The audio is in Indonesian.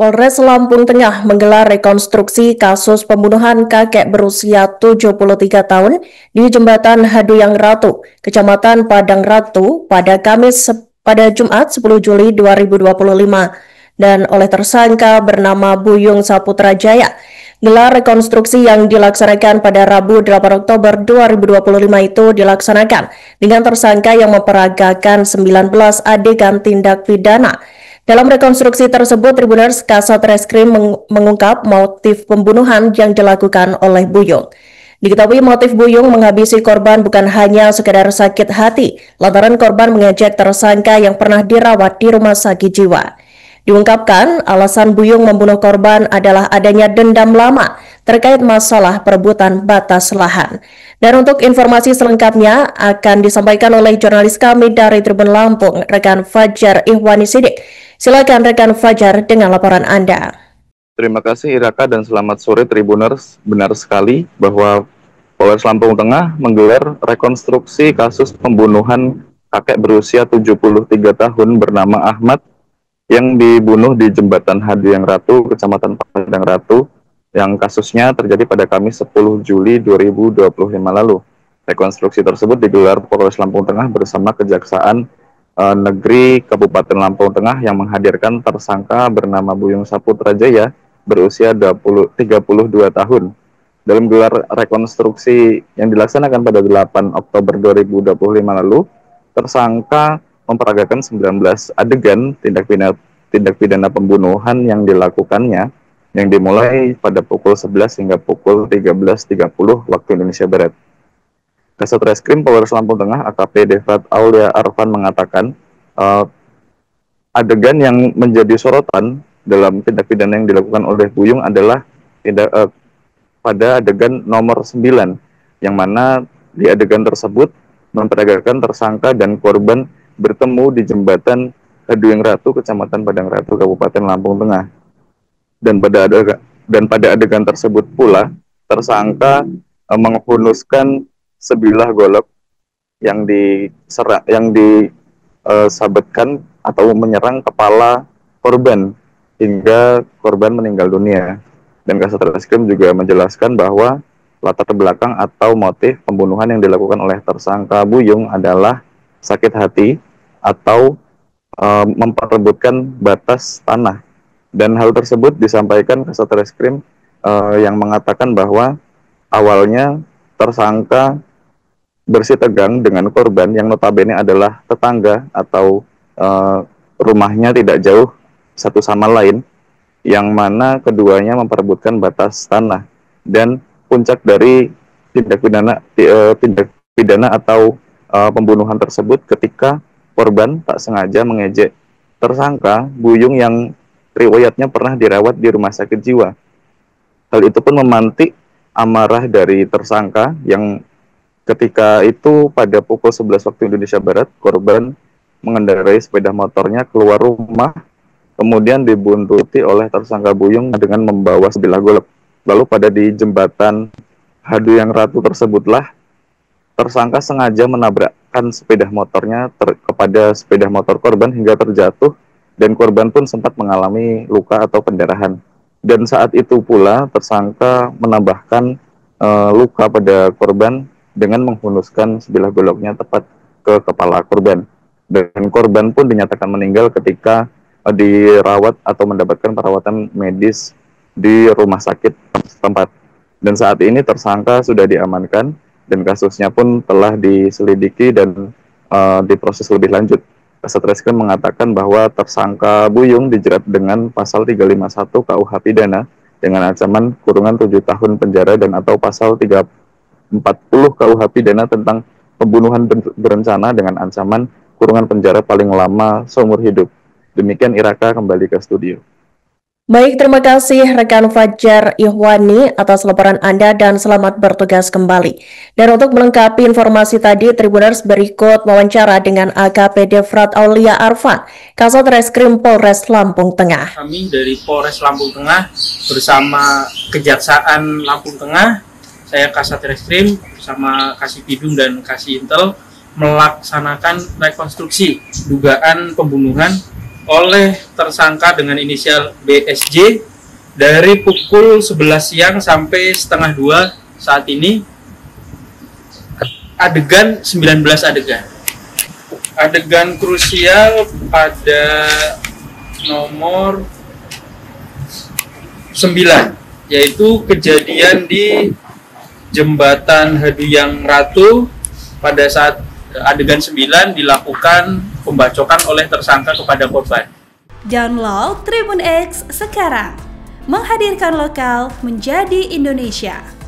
Polres Lampung Tengah menggelar rekonstruksi kasus pembunuhan kakek berusia 73 tahun di Jembatan Haduyang Ratu, Kecamatan Padang Ratu pada Jumat 10 Juli 2025 dan oleh tersangka bernama Buyung Saputra Jaya. Gelar rekonstruksi yang dilaksanakan pada Rabu 8 Oktober 2025 itu dilaksanakan dengan tersangka yang memperagakan 19 adegan tindak pidana. Dalam rekonstruksi tersebut, Tribuners Kasat Reskrim mengungkap motif pembunuhan yang dilakukan oleh Buyung. Diketahui motif Buyung menghabisi korban bukan hanya sekedar sakit hati, lantaran korban mengejek tersangka yang pernah dirawat di rumah sakit jiwa. Diungkapkan, alasan Buyung membunuh korban adalah adanya dendam lama terkait masalah perebutan batas lahan. Dan untuk informasi selengkapnya akan disampaikan oleh jurnalis kami dari Tribun Lampung, rekan Fajar Ihwani Sidik. Silakan rekan Fajar dengan laporan Anda. Terima kasih Iraka dan selamat sore Tribuners. Benar sekali bahwa Polres Lampung Tengah menggelar rekonstruksi kasus pembunuhan kakek berusia 73 tahun bernama Ahmad yang dibunuh di Jembatan Haduyang Ratu, Kecamatan Padang Ratu, yang kasusnya terjadi pada Kamis 10 Juli 2025 lalu. Rekonstruksi tersebut digelar Polres Lampung Tengah bersama Kejaksaan Negeri Kabupaten Lampung Tengah yang menghadirkan tersangka bernama Buyung Saputra Jaya berusia 32 tahun. Dalam gelar rekonstruksi yang dilaksanakan pada 8 Oktober 2025 lalu, tersangka memperagakan 19 adegan tindak pidana pembunuhan yang dilakukannya yang dimulai pada pukul 11 hingga pukul 13.30 waktu Indonesia Barat. Kasat Reskrim Polres Lampung Tengah AKP Devrat Aulia Arfan mengatakan adegan yang menjadi sorotan dalam tindak pidana yang dilakukan oleh Buyung adalah pada adegan nomor 9, yang mana di adegan tersebut memperagakan tersangka dan korban bertemu di Jembatan Haduyang Ratu, Kecamatan Padang Ratu, Kabupaten Lampung Tengah. Dan pada adegan tersebut pula tersangka menghunuskan sebilah golok yang disabetkan atau menyerang kepala korban hingga korban meninggal dunia. Dan Kasat Reskrim juga menjelaskan bahwa latar belakang atau motif pembunuhan yang dilakukan oleh tersangka Buyung adalah sakit hati atau memperebutkan batas tanah. Dan hal tersebut disampaikan Kasat Reskrim yang mengatakan bahwa awalnya tersangka bersitegang dengan korban yang notabene adalah tetangga atau rumahnya tidak jauh satu sama lain, yang mana keduanya memperebutkan batas tanah. Dan puncak dari tindak pidana atau pembunuhan tersebut ketika korban tak sengaja mengejek tersangka Buyung yang riwayatnya pernah dirawat di rumah sakit jiwa. Hal itu pun memantik amarah dari tersangka yang ketika itu pada pukul 11 waktu Indonesia Barat, korban mengendarai sepeda motornya keluar rumah, kemudian dibuntuti oleh tersangka Buyung dengan membawa sebilah golok. Lalu pada di Jembatan Haduyang Ratu tersebutlah tersangka sengaja menabrakkan sepeda motornya kepada sepeda motor korban hingga terjatuh, dan korban pun sempat mengalami luka atau pendarahan. Dan saat itu pula tersangka menambahkan luka pada korban dengan menghunuskan sebilah goloknya tepat ke kepala korban. Dan korban pun dinyatakan meninggal ketika dirawat atau mendapatkan perawatan medis di rumah sakit setempat. Dan saat ini tersangka sudah diamankan dan kasusnya pun telah diselidiki dan diproses lebih lanjut. Kasat Reskrim mengatakan bahwa tersangka Buyung dijerat dengan pasal 351 KUH Pidana dengan ancaman kurungan 7 tahun penjara dan atau pasal 340 KUH Pidana tentang pembunuhan berencana dengan ancaman kurungan penjara paling lama seumur hidup. Demikian Iraka, kembali ke studio. Baik, terima kasih rekan Fajar Ihwani atas laporan Anda dan selamat bertugas kembali. Dan untuk melengkapi informasi tadi, Tribuners, berikut wawancara dengan AKP Devrat Aulia Arfan, Kasat Reskrim Polres Lampung Tengah. Kami dari Polres Lampung Tengah bersama Kejaksaan Lampung Tengah, saya Kasat Reskrim bersama Kasih Bidung dan Kasih Intel melaksanakan rekonstruksi dugaan pembunuhan oleh tersangka dengan inisial BSJ dari pukul 11 siang sampai setengah 2 saat ini. Adegan 19 adegan. Adegan krusial pada nomor 9, yaitu kejadian di Jembatan Haduyang Ratu pada saat adegan 9 dilakukan pembacokan oleh tersangka kepada korban. Download Tribun X sekarang, menghadirkan lokal menjadi Indonesia.